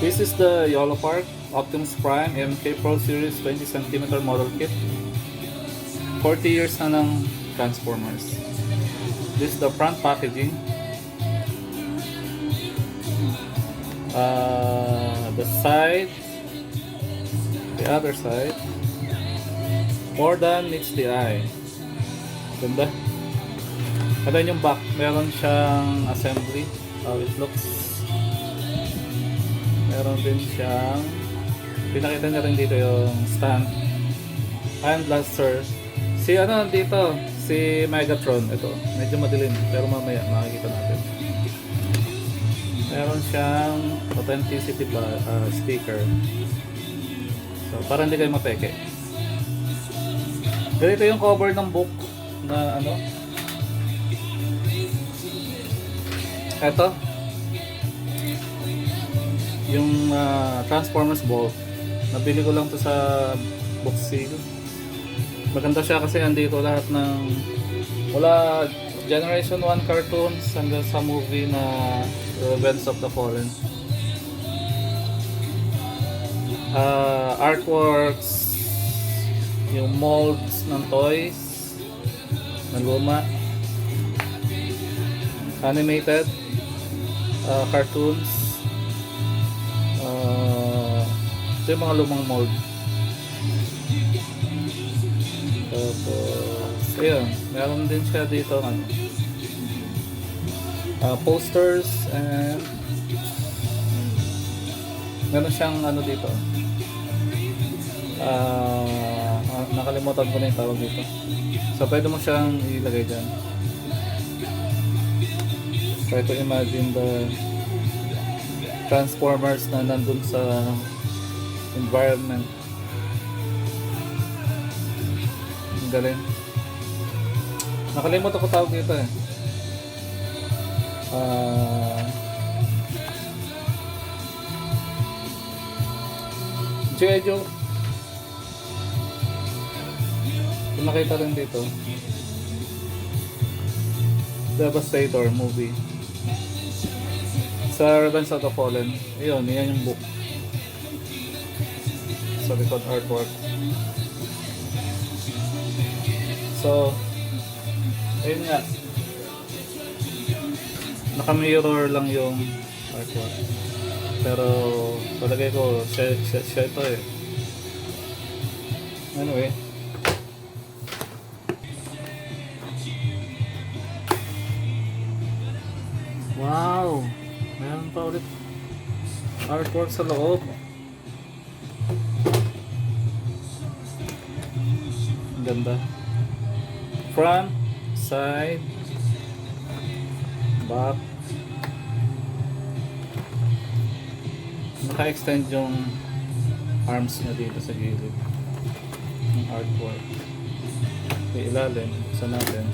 This is the YOLO Park Optimus Prime MK Pro Series 20cm model kit. 40 years na ng Transformers. This is the front packaging. The side, the other side, more than meets the eye. Ganda. And then yung back, meron siyang assembly, how it looks. Meron din siyang, pinakita niya rin dito yung stand. Iron Blaster. Si ano dito, si Megatron. Ito, medyo madilim, pero mamaya makikita natin. Meron siyang authenticity sticker. So, para hindi kayo mapeke. Ganito yung cover ng book na ano. Ito. Yung Transformers Ball. Nabili ko lang to sa book sale. Maganda siya kasi andito lahat ng wala Generation 1 cartoons hanggang sa movie na Revenge of the Fallen. Artworks, yung molds ng toys na luma, animated cartoons, ito yung mga lumang mold. Tapos ayun, meron din siya dito ano, posters, and meron siyang ano dito, nakalimutan ko na yung tawag dito. So pwede mo siyang ilagay dyan. Try to imagine the Transformers na nandun sa environment. Ang galing. Nakalimutan ko tawag dito eh. G.I. Joe. Kung nakita rin dito, Devastator movie. Sa Revenge of the Fallen. Ayun, yan yung book. Sa likod artwork. So, ayun nga. Naka-mirror lang yung artwork. Pero, palagay ko, siya ito eh. Anyway. Wow! Meron pa ulit artwork sa loob. Ang ganda. Front, side, back. Naka-extend yung arms niya dito sa gilid ng artwork. Sa ilalim, sa natin.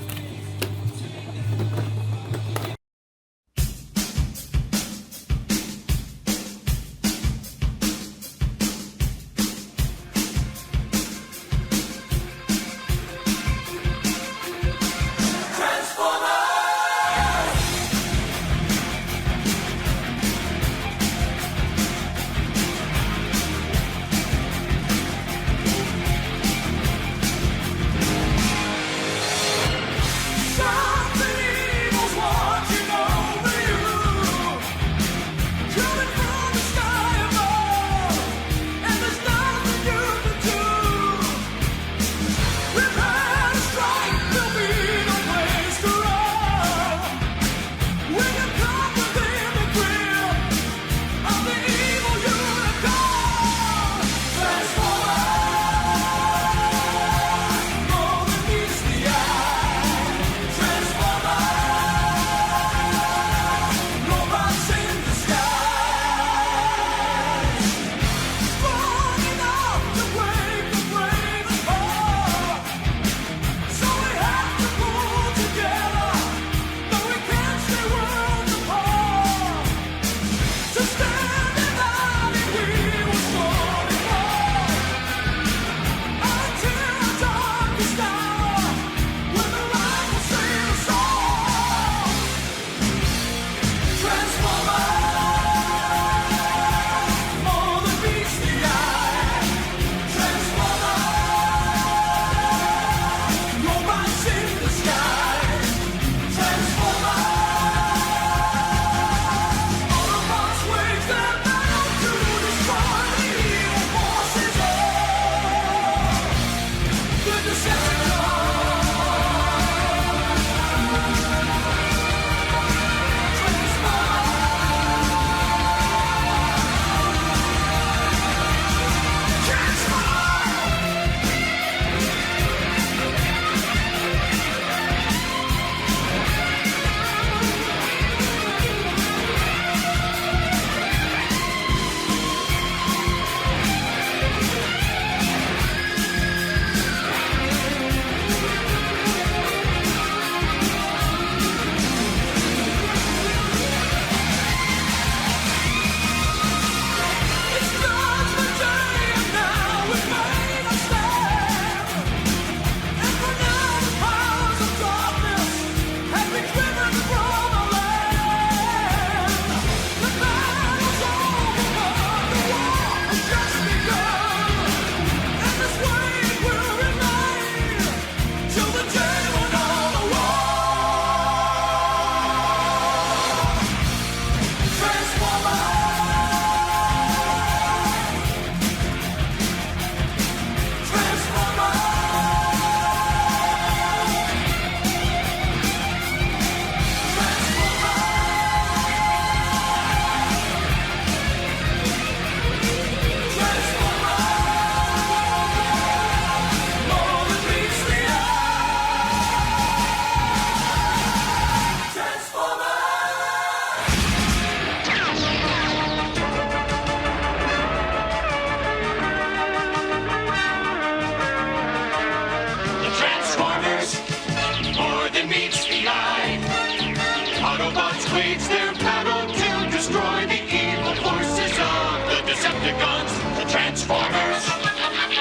Decepticons, the Transformers,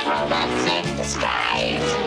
robots in disguise.